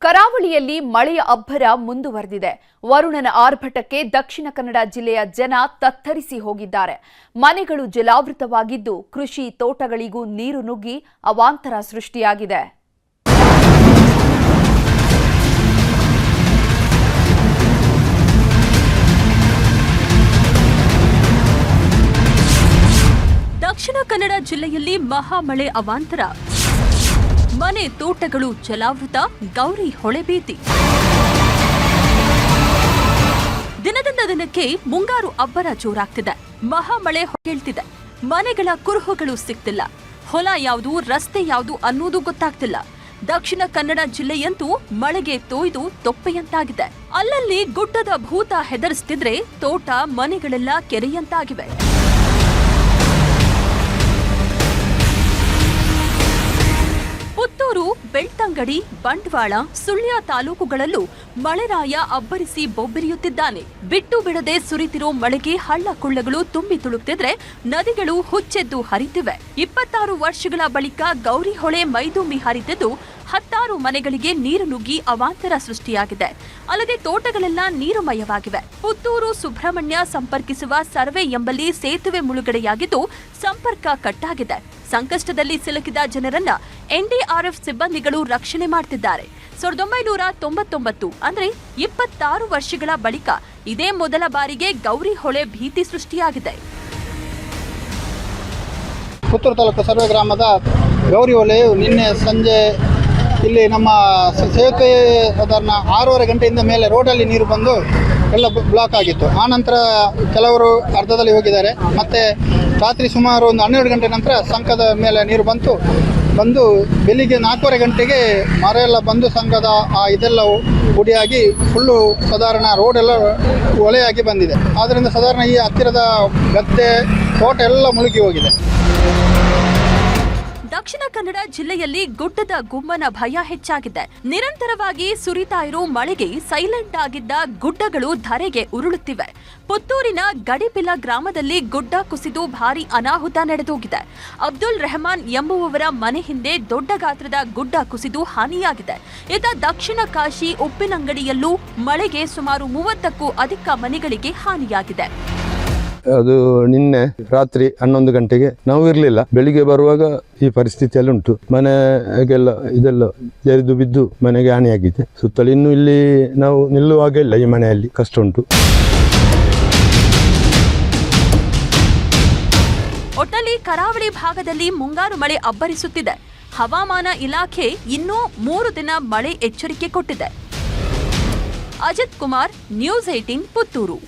ಕರಾವಳಿಯಲ್ಲಿ ಮಳೆಯ ಅಬ್ಬರ ಮುಂದುವರೆದಿದೆ. ವರುಣನ ಆರ್ಭಟಕ್ಕೆ ದಕ್ಷಿಣ ಕನ್ನಡ ಜಿಲ್ಲೆಯ ಜನ ತತ್ತರಿಸಿ ಹೋಗಿದ್ದಾರೆ. ಮನೆಗಳು ಜಲಾವೃತವಾಗಿದ್ದು, ಕೃಷಿ ತೋಟಗಳಿಗೂ ನೀರು ನುಗ್ಗಿ ಅವಾಂತರ ಸೃಷ್ಟಿಯಾಗಿದೆ. ದಕ್ಷಿಣ ಕನ್ನಡ ಜಿಲ್ಲೆಯಲ್ಲಿ ಮಹಾಮಳೆ ಅವಾಂತರ. ಮನೆ ತೋಟಗಳು ಜಲಾವೃತ, ಗೌರಿ ಹೊಳೆ ಭೀತಿ. ದಿನದಿಂದ ದಿನಕ್ಕೆ ಮುಂಗಾರು ಅಬ್ಬರ ಜೋರಾಗ್ತಿದೆ. ಮಹಾಮಳೆ ಹೊಗೆಳ್ತಿದೆ. ಮನೆಗಳ ಕುರುಹುಗಳು ಸಿಗ್ತಿಲ್ಲ. ಹೊಲ ಯಾವುದು, ರಸ್ತೆ ಯಾವುದು ಅನ್ನೋದು ಗೊತ್ತಾಗ್ತಿಲ್ಲ. ದಕ್ಷಿಣ ಕನ್ನಡ ಜಿಲ್ಲೆಯಂತೂ ಮಳೆಗೆ ತೊಯ್ದು ತೊಪ್ಪೆಯಂತಾಗಿದೆ. ಅಲ್ಲಲ್ಲಿ ಗುಡ್ಡದ ಭೂತ ಹೆದರಿಸ್ತಿದ್ರೆ ತೋಟ ಮನೆಗಳೆಲ್ಲ ಕೆರೆಯಂತಾಗಿವೆ. ಪುತ್ತೂರು, ಬೆಳ್ತಂಗಡಿ, ಬಂಟ್ವಾಳ, ಸುಳ್ಯ ತಾಲೂಕುಗಳಲ್ಲೂ ಮಳೆರಾಯ ಅಬ್ಬರಿಸಿ ಬೊಬ್ಬರಿಯುತ್ತಿದ್ದಾನೆ. ಬಿಟ್ಟು ಬಿಡದೆ ಸುರಿತಿರೋ ಮಳೆಗೆ ಹಳ್ಳ ಕೊಳ್ಳಗಳು ತುಂಬಿ ತುಳುಕ್ತಿದ್ರೆ ನದಿಗಳು ಹುಚ್ಚೆದ್ದು ಹರಿತಿವೆ. 26 ವರ್ಷಗಳ ಬಳಿಕ ಗೌರಿ ಹೊಳೆ ಮೈದುಂಬಿ ಹರಿತಿದ್ದು 10 ಮನೆಗಳಿಗೆ ನೀರು ನುಗ್ಗಿ ಅವಾಂತರ ಸೃಷ್ಟಿಯಾಗಿದೆ. ಅಲ್ಲದೆ ತೋಟಗಳೆಲ್ಲ ನೀರುಮಯವಾಗಿವೆ. ಪುತ್ತೂರು ಸುಬ್ರಹ್ಮಣ್ಯ ಸಂಪರ್ಕಿಸುವ ಸರ್ವೆ ಎಂಬಲ್ಲಿ ಸೇತುವೆ ಮುಳುಗಡೆಯಾಗಿದ್ದು ಸಂಪರ್ಕ ಕಟ್ಟಾಗಿದೆ. ಸಂಕಷ್ಟದಲ್ಲಿ ಸಿಲುಕಿದ ಜನರನ್ನ ಎನ್ಡಿಆರ್ಎಫ್ ಸಿಬ್ಬಂದಿಗಳು ರಕ್ಷಣೆ ಮಾಡುತ್ತಿದ್ದಾರೆ. 1999 ಅಂದ್ರೆ 26 ವರ್ಷಗಳ ಬಳಿಕ ಇದೇ ಮೊದಲ ಬಾರಿಗೆ ಗೌರಿ ಹೊಳೆ ಭೀತಿ ಸೃಷ್ಟಿಯಾಗಿದೆ. ಪುತ್ತೂರು ತಾಲೂಕು ಸರ್ವೆ ಗ್ರಾಮದ ಗೌರಿ ಹೊಳೆಯು ನಿನ್ನೆ ಸಂಜೆ ಇಲ್ಲಿ ನಮ್ಮ ಸೇತುವೆ ಸಾಧಾರಣ 6:30 ಗಂಟೆಯಿಂದ ಮೇಲೆ ರೋಡಲ್ಲಿ ನೀರು ಬಂದು ಎಲ್ಲ ಬ್ಲಾಕ್ ಆಗಿತ್ತು. ಆನಂತರ ಕೆಲವರು ಅರ್ಧದಲ್ಲಿ ಹೋಗಿದ್ದಾರೆ. ಮತ್ತು ರಾತ್ರಿ ಸುಮಾರು ಒಂದು 12 ಗಂಟೆ ನಂತರ ಸಂಕದ ಮೇಲೆ ನೀರು ಬಂದು ಬೆಳಿಗ್ಗೆ 4:15 ಗಂಟೆಗೆ ಮರ ಎಲ್ಲ ಬಂದು ಸಂಕದ ಇದೆಲ್ಲ ಹುಡಿಯಾಗಿ ಫುಲ್ಲು ಸಾಧಾರಣ ರೋಡೆಲ್ಲ ಹೊಳೆಯಾಗಿ ಬಂದಿದೆ. ಆದ್ದರಿಂದ ಸಾಧಾರಣ ಈ ಹತ್ತಿರದ ಗದ್ದೆ ತೋಟ ಎಲ್ಲ ಮುಳುಗಿ ಹೋಗಿದೆ. ದಕ್ಷಿಣ ಕನ್ನಡ ಜಿಲ್ಲೆಯಲ್ಲಿ ಗುಡ್ಡದ ಗುಮ್ಮನ ಭಯ ಹೆಚ್ಚಾಗಿದೆ. ನಿರಂತರವಾಗಿ ಸುರಿತಾ ಇರೋ ಮಳೆಗೆ ಸೈಲೆಂಟ್ ಆಗಿದ್ದ ಗುಡ್ಡಗಳು ಧರೆಗೆ ಉರುಳುತ್ತಿವೆ. ಪುತ್ತೂರಿನ ಗಡಿಪಿಲ ಗ್ರಾಮದಲ್ಲಿ ಗುಡ್ಡ ಕುಸಿದು ಭಾರಿ ಅನಾಹುತ ನಡೆದೋಗಿದೆ. ಅಬ್ದುಲ್ ರೆಹಮಾನ್ ಎಂಬುವವರ ಮನೆ ಹಿಂದೆ ದೊಡ್ಡ ಗಾತ್ರದ ಗುಡ್ಡ ಕುಸಿದು ಹಾನಿಯಾಗಿದೆ. ಇತ್ತ ದಕ್ಷಿಣ ಕಾಶಿ ಉಪ್ಪಿನಂಗಡಿಯಲ್ಲೂ ಮಳೆಗೆ ಸುಮಾರು 30ಕ್ಕೂ ಅಧಿಕ ಮನೆಗಳಿಗೆ ಹಾನಿಯಾಗಿದೆ. ಅದು ನಿನ್ನೆ ರಾತ್ರಿ 11 ಗಂಟೆಗೆ ನಾವು ಇರಲಿಲ್ಲ. ಬೆಳಿಗ್ಗೆ ಬರುವಾಗ ಈ ಪರಿಸ್ಥಿತಿಯಲ್ಲಿ ಉಂಟು. ಮನೆಗೆಲ್ಲ ಇದೆಲ್ಲ ಜರಿದು ಬಿದ್ದು ಮನೆಗೆ ಹಾನಿಯಾಗಿದೆ. ಸುತ್ತಲೂ ಇನ್ನು ಇಲ್ಲಿ ನಾವು ನಿಲ್ಲುವಾಗ ಇಲ್ಲ. ಈ ಮನೆಯಲ್ಲಿ ಕಷ್ಟ ಉಂಟು. ಒಟ್ಟಲ್ಲಿ ಕರಾವಳಿ ಭಾಗದಲ್ಲಿ ಮುಂಗಾರು ಮಳೆ ಅಬ್ಬರಿಸುತ್ತಿದೆ. ಹವಾಮಾನ ಇಲಾಖೆ ಇನ್ನೂ 3 ದಿನ ಮಳೆ ಎಚ್ಚರಿಕೆ ಕೊಟ್ಟಿದೆ. ಅಜಿತ್ ಕುಮಾರ್, ನ್ಯೂಸ್ 18 ಪುತ್ತೂರು.